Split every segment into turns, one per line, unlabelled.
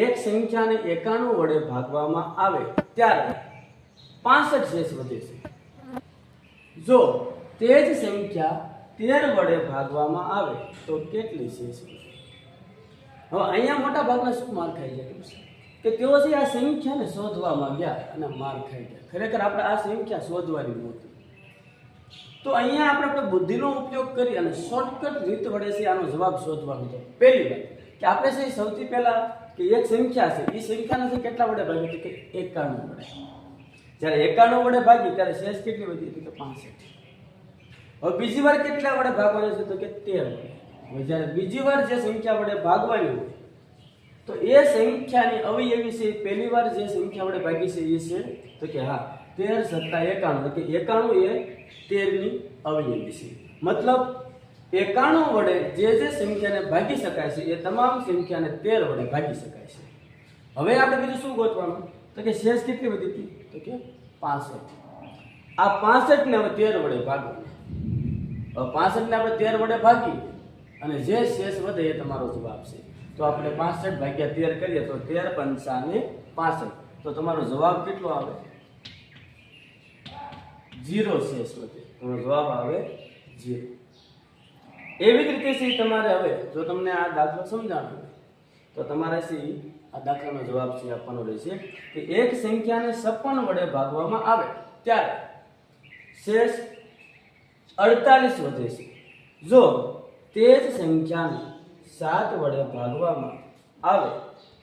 એક સંખ્યાને 91 વડે ભાગવામાં આવે ત્યારે 65 શેષ વધે છે। જો તે જ સંખ્યા 13 વડે ભાગવામાં આવે તો કેટલી શેષ વધે? હવે અહીંયા મોટા ભાગના શું માર ખાઈ જાય કે તેઓ છે આ સંખ્યાને શોધવામાં ગયા અને માર ખાઈ ગયા। ખરેખર આપણે આ સંખ્યા શોધવાની નહોતી, તો અહીંયા આપણે બુદ્ધિનો ઉપયોગ કરી અને શોર્ટકટ રીત વડે છે આનો જવાબ શોધવાનો હતો। પહેલી વાત કે આપણે છે સૌથી પહેલા કે એક સંખ્યા છે એ સંખ્યાને છે કેટલા વડે ભાગી તો કે 91 વડે। જ્યારે 91 વડે ભાગી ત્યારે શેષ કેટલી વધી હતી તો 65। હવે બીજી વાર કેટલા વડે ભાગવાની છે તો કે 13 વડે। હવે જ્યારે બીજી વાર જે સંખ્યા વડે ભાગવાની હોય તો એ સંખ્યાની અવયવી છે પહેલી વાર જે સંખ્યા વડે ભાગી છે એ છે તો કે હા 13 + 91 કે 91 એ 13 ની અવયવી છે। મતલબ 91 વડે જે સંખ્યાને ભાગી શકાય છે એ તમામ સંખ્યાને 13 વડે ભાગી શકાય છે। હવે આપણે બીજું શું ગોતવાનું તો કે શેષ કેટલી વધી હતી તો કે 65। આ 65 ને હવે 13 વડે ભાગવાનું। હવે 65 ને આપણે 13 વડે ભાગી અને જે શેષ વધે એ તમારો જવાબ છે। તો આપણે 65 ભાગ્યા 13 કરીએ તો 13 × 5 = 65। તો તમારો જવાબ કેટલો આવે? 0 શેષ વધે। તમારો જવાબ આવે 0। એવી જ રીતે છે તમારે હવે જો તમને આ દાખલો સમજાણો તો તમારે છે આ દાખલાનો જવાબ છે આપવાનો રહેશે કે એક સંખ્યાને 56 વડે ભાગવામાં આવે ત્યારે શેષ 48 વધે છે। જો તે જ સંખ્યાને 7 વડે ભાગવામાં આવે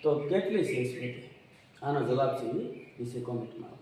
તો કેટલી શેષ વધે? આનો જવાબ છે એ વિશે કોમેન્ટમાં